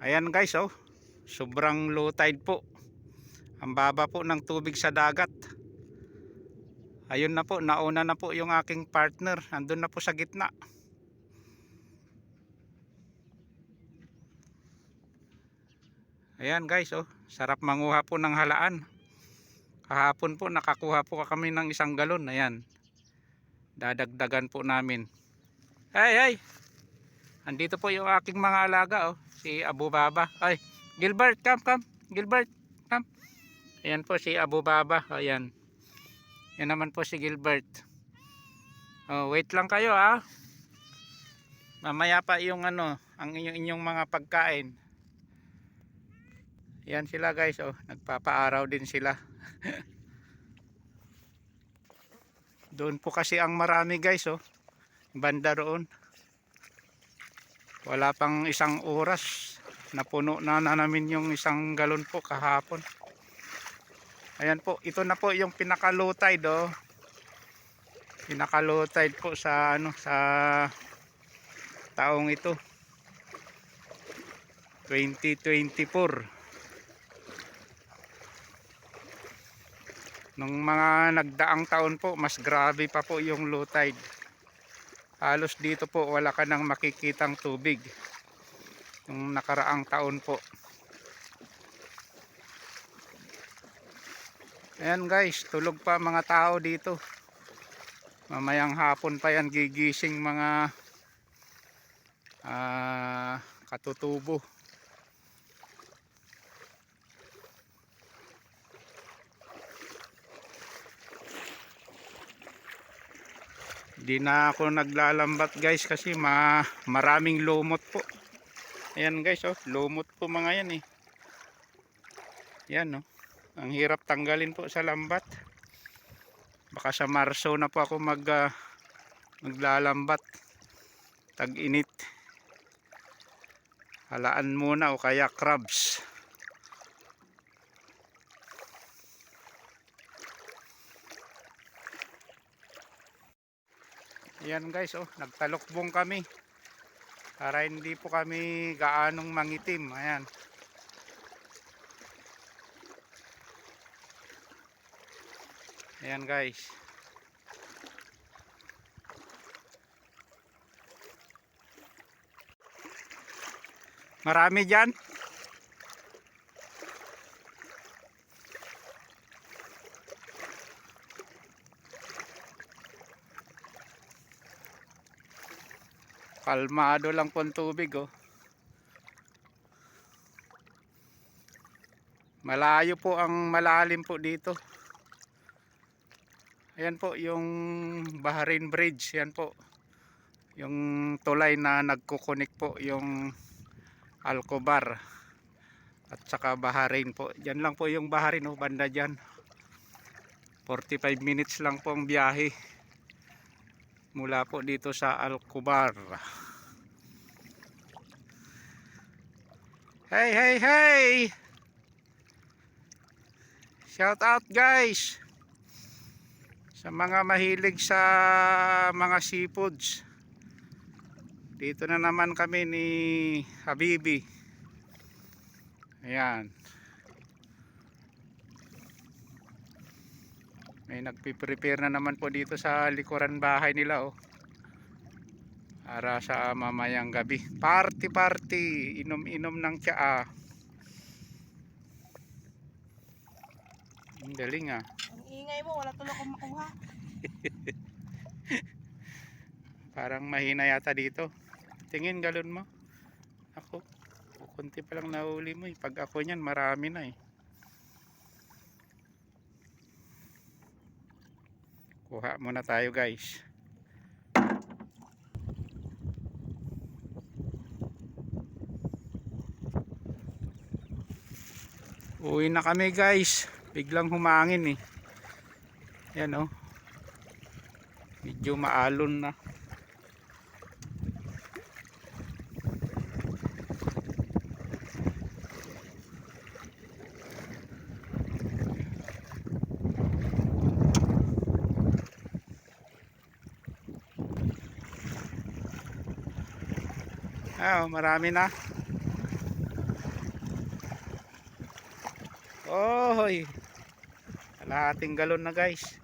Ayan guys, oh, sobrang low tide po. Ang baba po ng tubig sa dagat. Ayun na po, nauna na po yung aking partner. Andun na po sa gitna. Ayan guys, oh, sarap manguha po ng halaan. Kahapon po nakakuha po kami ng 1 galon. Ayan, dadagdagan po namin. Hey, hey, andito po yung aking mga alaga, oh, si Abu Baba. Ay, Gilbert, come, Gilbert, come. Ayan po si Abu Baba. Ayan, yan naman po si Gilbert. Oh, wait lang kayo, ah. Mamaya pa yung ano, ang inyong mga pagkain. Yan sila guys, oh, nagpapaaraw din sila. Doon po kasi ang marami guys, oh, banda roon. Wala pang 1 oras, napuno na namin yung 1 galon po kahapon. Ayan po, ito na po yung pinaka low tide, oh. Pinaka low tide po sa ano, sa taong ito, 2024. Nung mga nagdaang taon po, mas grabe pa po yung low tide. Halos dito po wala ka nang makikitang tubig nung nakaraang taon po. Ayan guys, tulog pa mga tao dito. Mamayang hapon pa yan gigising mga katutubo. Di na ako naglalambat guys kasi maraming lumot po. Ayan guys, oh, lumot po mga yan eh. Yan, oh, ang hirap tanggalin po sa lambat. Baka sa Marso na po ako maglalambat. Tag-init. Halaan muna o kaya crabs. Ayan guys, oh, nagtalokbong kami para hindi po kami gaanong mangitim. Ayan. Ayan guys. Marami dyan. Kalmado lang po ang tubig, oh. Malayo po ang malalim po dito. Ayan po yung Bahrain Bridge. Ayan po yung tulay na nagkukunik po yung Alcobar at saka Bahrain po. Diyan lang po yung Bahrain, oh, banda dyan. 45 minutes lang po ang biyahe mula po dito sa Alcobar. Hey, hey, hey! Shout out guys sa mga mahilig sa mga seafoods. Dito na naman kami ni Habibi. Ayan. May nagpiprepare na naman po dito sa likuran bahay nila, oh. Para sa mamayang gabi. Party party, inom-inom ng tsaa. Ang galing, ah. Ang ingay mo, wala tuloy akong makuha. Parang mahina yata dito. Tingin galon mo. Ako, kunti pa lang nahuli mo eh. Pag ako niyan, marami na eh. Kuha muna tayo guys. Uwi na kami guys. Biglang humangin eh. Yan, oh. Medyo maalon na. Ah, oh, marami na. Oy, kalahating galon na guys.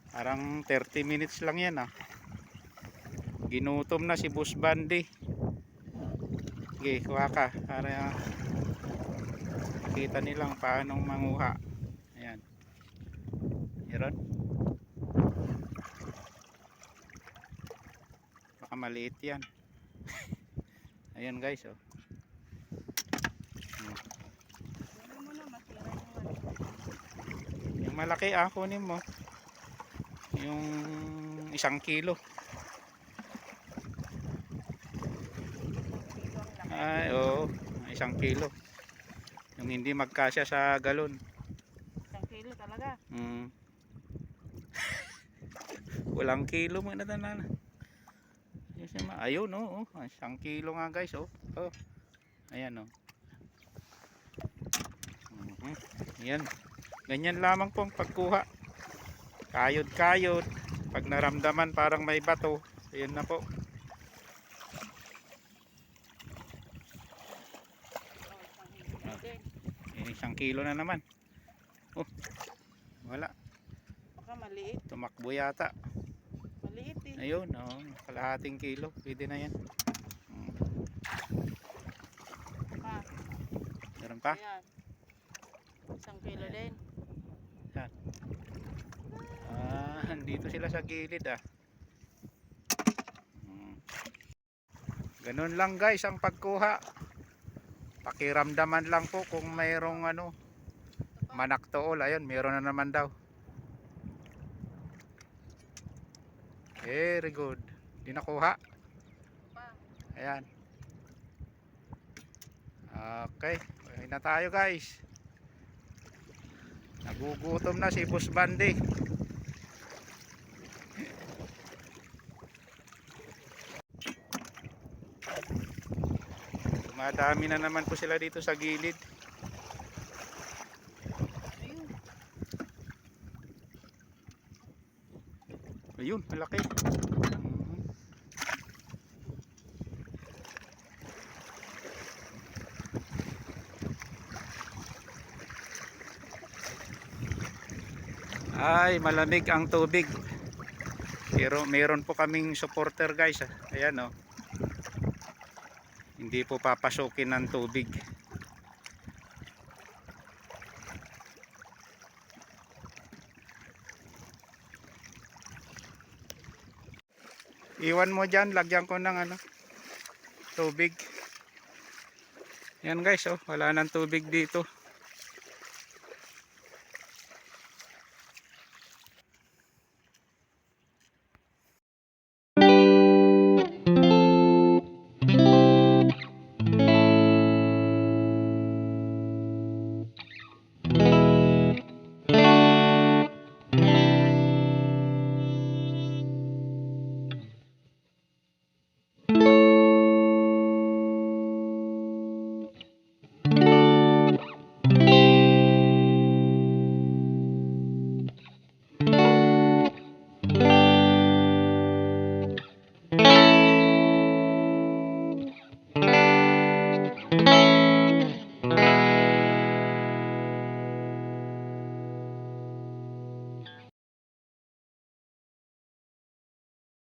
Parang 30 minutes lang yan ah. Ginutom na si Boss Bandy. Okay, kuha ka para makita nilang paano manguha. Ayan. Meron. Baka maliit yan. Ayan guys oh. Ano mo na, masira yung Yung malaki kunin mo. Yung 1 kilo. Ay, oo. 1 kilo. Yung hindi magkasya sa galon. 1 kilo talaga. Walang kilo mo na tanan. Ayun oh, 1 kilo nga guys oh. Oh. Ayan oh. Ayan. Ganyan lamang pong pagkuha. Kayod-kayod. Pag naramdaman parang may bato, ayan na po. Eh, 1 kilo na naman. Oh, wala. Baka maliit. Tumakbo yata. Maliit eh. Ayun, oh, kalahating kilo. Pwede na yan. Pa. Meron pa? Ayan. 1 kilo din. Yan. Dito sila sa gilid ah. Ganun lang guys ang pagkuha. Pakiramdaman lang po kung mayroong manaktool. Ayun, meron na naman daw. Very good. Di nakuha. Ayan. Okay. Uwi na tayo guys. Nagugutom na si Boss Bandy. Madami na naman po sila dito sa gilid. Ayun, malaki. Ay, malamig ang tubig. Pero meron po kaming supporter guys. Ayan oh. Hindi po papasukin ng tubig. Iwan mo dyan, lagyan ko ng tubig. Yan guys oh, wala nang tubig dito.